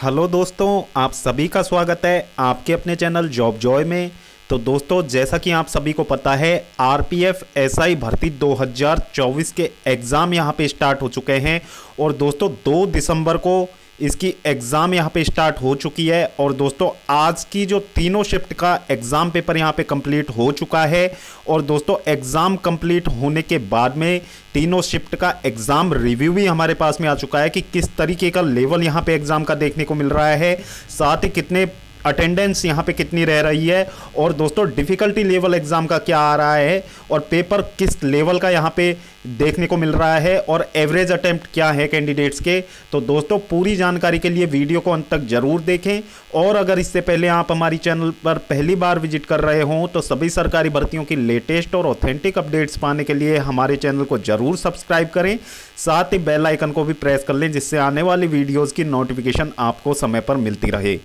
Hello दोस्तों, आप सभी का स्वागत है आपके अपने चैनल जॉब जॉय में। तो दोस्तों, जैसा कि आप सभी को पता है, आरपीएफ एसआई भर्ती 2024 के एग्ज़ाम यहां पे स्टार्ट हो चुके हैं। और दोस्तों 2 दिसंबर को इसकी एग्ज़ाम यहां पे स्टार्ट हो चुकी है। और दोस्तों आज की जो तीनों शिफ्ट का एग्ज़ाम पेपर यहां पे कंप्लीट हो चुका है। और दोस्तों एग्ज़ाम कंप्लीट होने के बाद में तीनों शिफ्ट का एग्ज़ाम रिव्यू भी हमारे पास में आ चुका है कि किस तरीके का लेवल यहां पे एग्ज़ाम का देखने को मिल रहा है, साथ ही कितने अटेंडेंस यहाँ पे कितनी रह रही है, और दोस्तों डिफ़िकल्टी लेवल एग्ज़ाम का क्या आ रहा है, और पेपर किस लेवल का यहाँ पे देखने को मिल रहा है, और एवरेज अटेम्प्ट क्या है कैंडिडेट्स के। तो दोस्तों पूरी जानकारी के लिए वीडियो को अंत तक ज़रूर देखें। और अगर इससे पहले आप हमारी चैनल पर पहली बार विजिट कर रहे हों तो सभी सरकारी भर्तियों की लेटेस्ट और ऑथेंटिक अपडेट्स पाने के लिए हमारे चैनल को ज़रूर सब्सक्राइब करें, साथ ही बेल आइकन को भी प्रेस कर लें जिससे आने वाली वीडियोज़ की नोटिफिकेशन आपको समय पर मिलती रहे।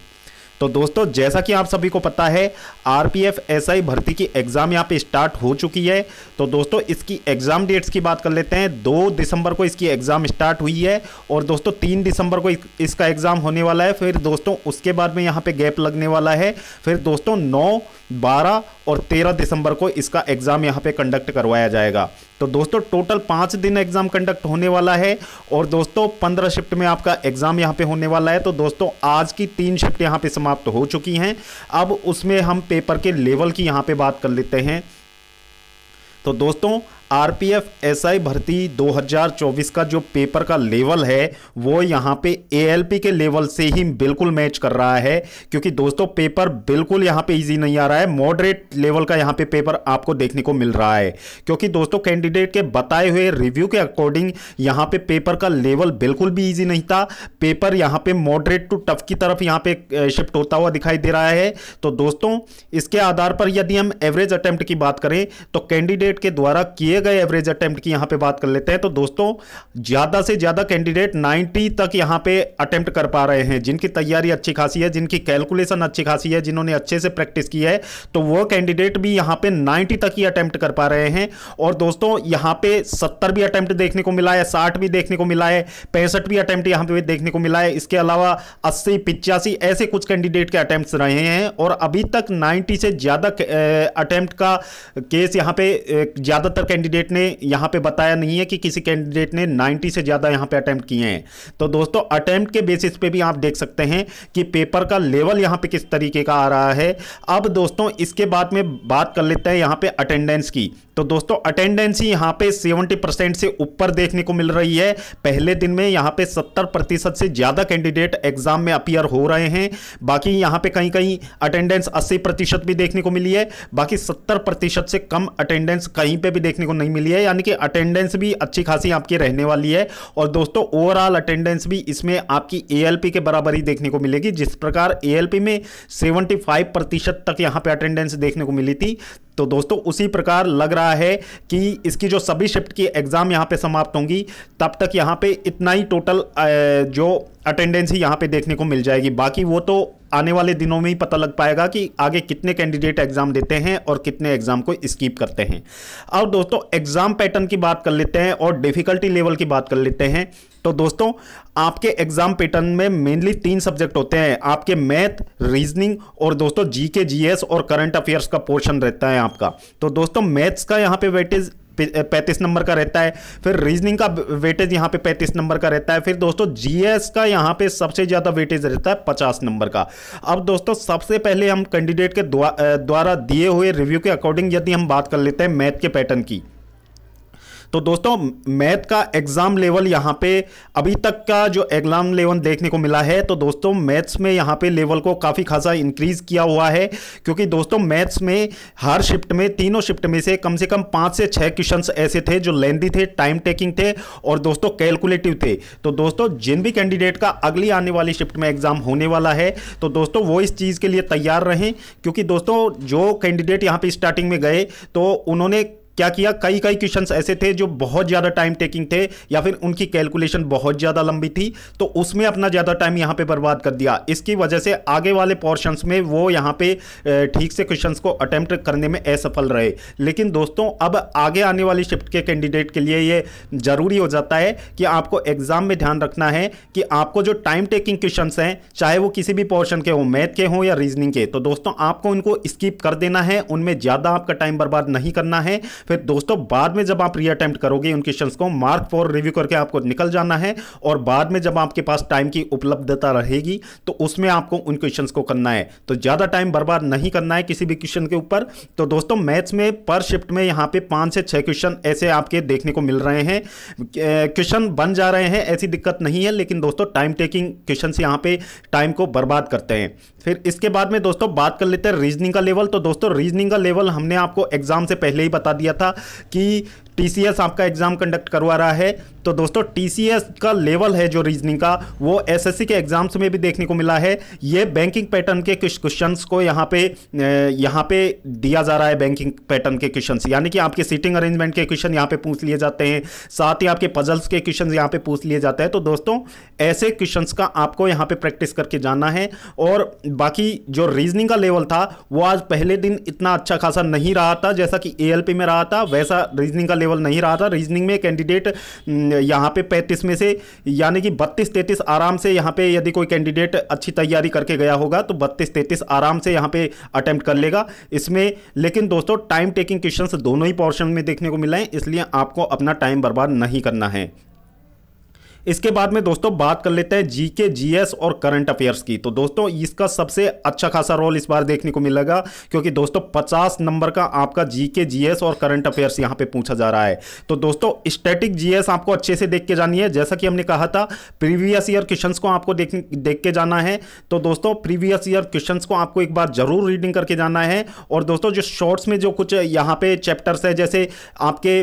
तो दोस्तों जैसा कि आप सभी को पता है, आरपीएफ एसआई भर्ती की एग्ज़ाम यहाँ पे स्टार्ट हो चुकी है। तो दोस्तों इसकी एग्ज़ाम डेट्स की बात कर लेते हैं। 2 दिसंबर को इसकी एग्ज़ाम स्टार्ट हुई है, और दोस्तों 3 दिसंबर को इसका एग्ज़ाम होने वाला है। फिर दोस्तों उसके बाद में यहाँ पे गैप लगने वाला है। फिर दोस्तों 9, 12 और 13 दिसंबर को इसका एग्ज़ाम यहाँ पे कंडक्ट करवाया जाएगा। तो दोस्तों टोटल 5 दिन एग्ज़ाम कंडक्ट होने वाला है, और दोस्तों 15 शिफ्ट में आपका एग्ज़ाम यहाँ पे होने वाला है। तो दोस्तों आज की 3 शिफ्ट यहाँ पे समाप्त हो चुकी हैं। अब उसमें हम पेपर के लेवल की यहाँ पे बात कर लेते हैं। तो दोस्तों आरपीएफ एसआई भर्ती 2024 का जो पेपर का लेवल है वो यहाँ पे एएलपी के लेवल से ही बिल्कुल मैच कर रहा है, क्योंकि दोस्तों पेपर बिल्कुल यहाँ पे इजी नहीं आ रहा है। मॉडरेट लेवल का यहाँ पे पेपर आपको देखने को मिल रहा है, क्योंकि दोस्तों कैंडिडेट के बताए हुए रिव्यू के अकॉर्डिंग यहाँ पे पेपर का लेवल बिल्कुल भी ईजी नहीं था। पेपर यहाँ पे मॉडरेट टू टफ की तरफ यहाँ पे शिफ्ट होता हुआ दिखाई दे रहा है। तो दोस्तों इसके आधार पर यदि हम एवरेज अटेम्प्ट की बात करें तो कैंडिडेट के द्वारा किए गए एवरेज अटेम्प्ट की यहां पे बात कर लेते हैं। तो दोस्तों ज्यादा से ज्यादा कैंडिडेट 90 तक यहां पे अटेम्प्ट कर पा रहे हैं, जिनकी तैयारी अच्छी खासी है, जिनकी कैलकुलेशन अच्छी खासी है, जिन्होंने अच्छे से प्रैक्टिस की है, तो वो कैंडिडेट भी यहां पे 90 तक ही अटेम्प्ट कर पा रहे हैं। और दोस्तों यहां पे 70 भी अटेम्प्ट देखने को मिला है, 60 भी देखने को मिला है, 65 भी अटेम्प्ट यहां पे देखने को मिला है। इसके अलावा 80, 85 ऐसे कुछ कैंडिडेट के अटेम्प्ट रहे हैं, और अभी तक 90 से ज्यादा अटेम्प्ट का केस यहां पे ज्यादातर कैंडिडेट ने यहां पे बताया नहीं है कि किसी कैंडिडेट ने 90 से ज्यादा यहां पे अटेम्प्ट किए हैं। तो दोस्तों अटेम्प्ट के बेसिस पे भी आप देख सकते हैं कि पेपर का लेवल यहां पे किस तरीके का आ रहा है। अब दोस्तों इसके बाद में बात कर लेते हैं यहां पे अटेंडेंस की। तो दोस्तों अटेंडेंस ही यहां पे 70% से ऊपर देखने को मिल रही है। पहले दिन में यहां पे 70% से ज्यादा कैंडिडेट एग्जाम में अपीयर हो रहे हैं। बाकी यहां पे कहीं कहीं अटेंडेंस 80% भी देखने को मिली है, बाकी 70% से कम अटेंडेंस कहीं पे भी देखने को नहीं मिली है, यानी कि अटेंडेंस भी अच्छी खासी आपकी रहने वाली है। और दोस्तों ओवरऑल अटेंडेंस भी इसमें आपकी एएलपी के बराबर ही देखने को मिलेगी। जिस प्रकार एएलपी में 75% तक यहां पे अटेंडेंस देखने को मिली थी, तो दोस्तों उसी प्रकार लग रहा है कि इसकी जो सभी शिफ्ट की एग्जाम यहां पे समाप्त होंगी तब तक यहां पे इतना ही टोटल जो अटेंडेंस ही यहां पे देखने को मिल जाएगी। बाकी वो तो आने वाले दिनों में ही पता लग पाएगा कि आगे कितने कैंडिडेट एग्जाम देते हैं और कितने एग्जाम को स्किप करते हैं। अब दोस्तों एग्जाम पैटर्न की बात कर लेते हैं और डिफिकल्टी लेवल की बात कर लेते हैं। तो दोस्तों आपके एग्जाम पैटर्न में मेनली 3 सब्जेक्ट होते हैं, आपके मैथ, रीजनिंग और दोस्तों जीके, जीएस और करंट अफेयर्स का पोर्शन रहता है आपका। तो दोस्तों मैथ्स का यहाँ पे वेटेज 35 नंबर का रहता है, फिर रीजनिंग का वेटेज यहाँ पे 35 नंबर का रहता है, फिर दोस्तों जीएस का यहाँ पे सबसे ज़्यादा वेटेज रहता है 50 नंबर का। अब दोस्तों सबसे पहले हम कैंडिडेट के द्वारा दिए हुए रिव्यू के अकॉर्डिंग यदि हम बात कर लेते हैं मैथ के पैटर्न की, तो दोस्तों मैथ का एग्जाम लेवल यहाँ पे अभी तक का जो एग्जाम लेवल देखने को मिला है, तो दोस्तों मैथ्स में यहाँ पे लेवल को काफ़ी खासा इंक्रीज किया हुआ है, क्योंकि दोस्तों मैथ्स में हर शिफ्ट में, तीनों शिफ्ट में से कम 5 से 6 क्वेश्चंस ऐसे थे जो लेंथी थे, टाइम टेकिंग थे और दोस्तों कैलकुलेटिव थे। तो दोस्तों जिन भी कैंडिडेट का अगली आने वाली शिफ्ट में एग्जाम होने वाला है, तो दोस्तों वो इस चीज़ के लिए तैयार रहें, क्योंकि दोस्तों जो कैंडिडेट यहाँ पे स्टार्टिंग में गए तो उन्होंने क्या किया, कई कई क्वेश्चंस ऐसे थे जो बहुत ज़्यादा टाइम टेकिंग थे या फिर उनकी कैलकुलेशन बहुत ज़्यादा लंबी थी, तो उसमें अपना ज़्यादा टाइम यहाँ पे बर्बाद कर दिया। इसकी वजह से आगे वाले पोर्शंस में वो यहाँ पे ठीक से क्वेश्चंस को अटेम्प्ट करने में असफल रहे। लेकिन दोस्तों अब आगे आने वाली शिफ्ट के कैंडिडेट के लिए ये जरूरी हो जाता है कि आपको एग्जाम में ध्यान रखना है कि आपको जो टाइम टेकिंग क्वेश्चंस हैं, चाहे वो किसी भी पोर्शन के हो, मैथ के हो या रीजनिंग के, तो दोस्तों आपको उनको स्किप कर देना है, उनमें ज़्यादा आपका टाइम बर्बाद नहीं करना है। फिर दोस्तों बाद में जब आप रीअटेम्प्ट करोगे उन क्वेश्चंस को, मार्क फॉर रिव्यू करके आपको निकल जाना है, और बाद में जब आपके पास टाइम की उपलब्धता रहेगी तो उसमें आपको उन क्वेश्चंस को करना है। तो ज़्यादा टाइम बर्बाद नहीं करना है किसी भी क्वेश्चन के ऊपर। तो दोस्तों मैथ्स में पर शिफ्ट में यहाँ पे 5 से 6 क्वेश्चन ऐसे आपके देखने को मिल रहे हैं, क्वेश्चन बन जा रहे हैं, ऐसी दिक्कत नहीं है, लेकिन दोस्तों टाइम टेकिंग क्वेश्चन यहाँ पे टाइम को बर्बाद करते हैं। फिर इसके बाद में दोस्तों बात कर लेते हैं रीजनिंग का लेवल। तो दोस्तों रीजनिंग का लेवल हमने आपको एग्जाम से पहले ही बता दिया था कि टीसीएस आपका एग्जाम कंडक्ट करवा रहा है। तो दोस्तों टीसीएस का लेवल है जो रीजनिंग का, वो एसएससी के एग्जाम्स में भी देखने को मिला है। ये बैंकिंग पैटर्न के कुछ क्वेश्चंस को यहाँ पे दिया जा रहा है, बैंकिंग पैटर्न के क्वेश्चंस, यानी कि आपके सीटिंग अरेंजमेंट के क्वेश्चन यहाँ पे पूछ लिए जाते हैं, साथ ही आपके पजल्स के क्वेश्चन यहाँ पे पूछ लिए जाते हैं। तो दोस्तों ऐसे क्वेश्चंस का आपको यहाँ पे प्रैक्टिस करके जाना है। और बाकी जो रीजनिंग का लेवल था वो आज पहले दिन इतना अच्छा खासा नहीं रहा था, जैसा कि एएलपी में रहा था वैसा रीजनिंग का लेवल नहीं रहा था। रीजनिंग में कैंडिडेट यहाँ पे 35 में से यानी कि 32-33 आराम से, यहाँ पे यदि कोई कैंडिडेट अच्छी तैयारी करके गया होगा तो 32-33 आराम से यहाँ पे अटेम्प्ट कर लेगा इसमें। लेकिन दोस्तों टाइम टेकिंग क्वेश्चंस दोनों ही पोर्शन में देखने को मिला है, इसलिए आपको अपना टाइम बर्बाद नहीं करना है। इसके बाद में दोस्तों बात कर लेते हैं जीके, जीएस और करंट अफेयर्स की। तो दोस्तों इसका सबसे अच्छा खासा रोल इस बार देखने को मिलेगा, क्योंकि दोस्तों 50 नंबर का आपका जीके, जीएस और करंट अफेयर्स यहां पे पूछा जा रहा है। तो दोस्तों स्टैटिक जीएस आपको अच्छे से देख के जानी है, जैसा कि हमने कहा था प्रीवियस ईयर क्वेश्चंस को आपको देख के जाना है। तो दोस्तों प्रीवियस ईयर क्वेश्चंस को आपको एक बार जरूर रीडिंग करके जाना है। और दोस्तों जो शॉर्ट्स में जो कुछ यहाँ पे चैप्टर्स है, जैसे आपके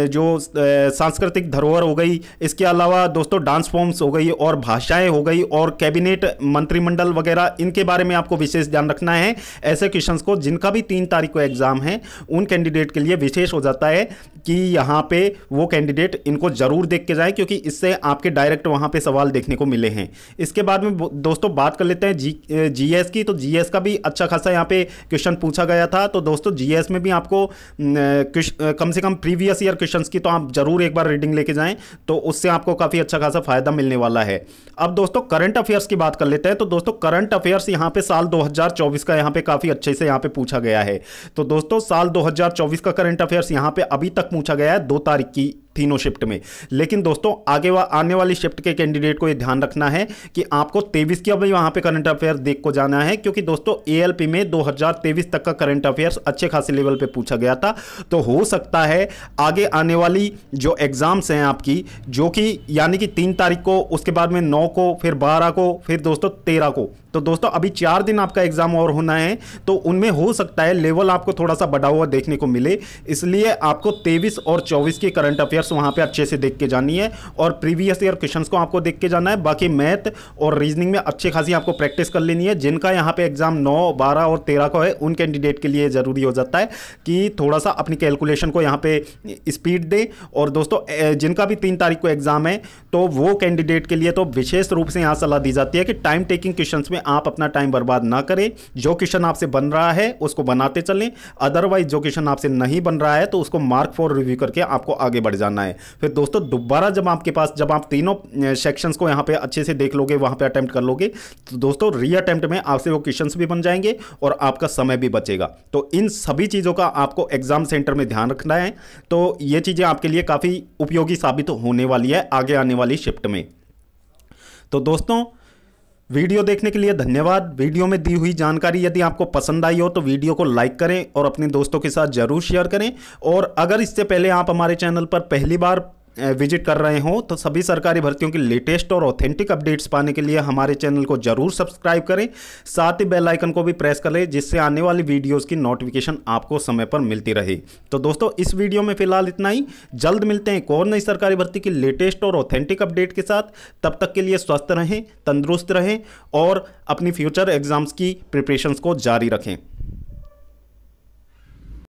जो सांस्कृतिक धरोहर हो गई, इसके अलावा दोस्तों डांस फॉर्म्स हो गई और भाषाएं हो गई और कैबिनेट मंत्रिमंडल वगैरह, इनके बारे में आपको विशेष ध्यान रखना है। ऐसे क्वेश्चंस को जिनका भी 3 तारीख को एग्जाम है उन कैंडिडेट के लिए विशेष हो जाता है कि यहाँ पे वो कैंडिडेट इनको जरूर देख के जाए, क्योंकि इससे आपके डायरेक्ट वहाँ पे सवाल देखने को मिले हैं। इसके बाद में दोस्तों बात कर लेते हैं जीएस की। तो जीएस का भी अच्छा खासा यहाँ पे क्वेश्चन पूछा गया था। तो दोस्तों जीएस में भी आपको कम से कम प्रीवियस ईयर क्वेश्चंस की तो आप जरूर एक बार रीडिंग लेके जाएं, तो उससे आपको काफी अच्छा खासा फायदा मिलने वाला है। अब दोस्तों करंट अफेयर्स की बात कर लेते हैं। तो दोस्तों करंट अफेयर्स यहाँ पे साल 2024 का यहाँ पे काफी अच्छे से यहाँ पे पूछा गया है। तो दोस्तों साल 2024 का करंट अफेयर्स यहाँ पे अभी तक पूछा गया है 2 तारीख की तीनों शिफ्ट में। लेकिन दोस्तों आगे आने वाली शिफ्ट के कैंडिडेट को यह ध्यान रखना है कि आपको 23 की अभी वहां पे करंट अफेयर्स देख को जाना है, क्योंकि दोस्तों एएलपी में 2023 तक का करंट अफेयर्स अच्छे खासे लेवल पे पूछा गया था। तो हो सकता है आगे आने वाली जो एग्जाम्स हैं आपकी, जो कि यानी कि 3 तारीख को, उसके बाद में 9 को, फिर 12 को, फिर दोस्तों 13 को, तो दोस्तों अभी 4 दिन आपका एग्जाम और होना है, तो उनमें हो सकता है लेवल आपको थोड़ा सा बढ़ा हुआ देखने को मिले। इसलिए आपको 23 और 24 की करंट अफेयर्स वहां पे अच्छे से देख के जानी है और प्रीवियस ईयर क्वेश्चंस को आपको देख के जाना है। बाकी मैथ और रीजनिंग में अच्छी खासी आपको प्रैक्टिस कर लेनी है। जिनका यहाँ पे एग्जाम 9, 12 और 13 को है, उन कैंडिडेट के लिए जरूरी हो जाता है कि थोड़ा सा अपनी कैलकुलेशन को यहाँ पे स्पीड दे। और दोस्तों जिनका भी 3 तारीख को एग्जाम है, तो वो कैंडिडेट के लिए तो विशेष रूप से यहाँ सलाह दी जाती है कि टाइम टेकिंग क्वेश्चन में आप अपना टाइम बर्बाद ना करें। जो क्वेश्चन आपसे बन रहा है उसको बनाते चलें, अदरवाइज जो क्वेश्चन आपसे नहीं बन रहा है तो उसको मार्क फॉर रिव्यू करके आपको आगे बढ़ जाना है। फिर दोस्तों दोबारा जब आपके पास, जब आप तीनों सेक्शंस को यहाँ पे अच्छे से देख लोगे, वहां पे अटेम्प्ट कर लोगे, तो दोस्तों री अटेम्प्ट में आपसे वो क्वेश्चंस भी बन जाएंगे और आपका समय भी बचेगा। तो इन सभी चीज़ों का आपको एग्जाम सेंटर में ध्यान रखना है। तो ये चीज़ें आपके लिए काफ़ी उपयोगी साबित होने वाली है आगे आने वाली शिफ्ट में। तो दोस्तों वीडियो देखने के लिए धन्यवाद। वीडियो में दी हुई जानकारी यदि आपको पसंद आई हो तो वीडियो को लाइक करें और अपने दोस्तों के साथ जरूर शेयर करें। और अगर इससे पहले आप हमारे चैनल पर पहली बार विजिट कर रहे हो तो सभी सरकारी भर्तियों की लेटेस्ट और ऑथेंटिक अपडेट्स पाने के लिए हमारे चैनल को जरूर सब्सक्राइब करें, साथ ही बेल आइकन को भी प्रेस करें, जिससे आने वाली वीडियोस की नोटिफिकेशन आपको समय पर मिलती रहे। तो दोस्तों इस वीडियो में फिलहाल इतना ही। जल्द मिलते हैं एक और नई सरकारी भर्ती की लेटेस्ट और ऑथेंटिक अपडेट के साथ। तब तक के लिए स्वस्थ रहें, तंदुरुस्त रहें और अपनी फ्यूचर एग्जाम्स की प्रिपरेशंस को जारी रखें।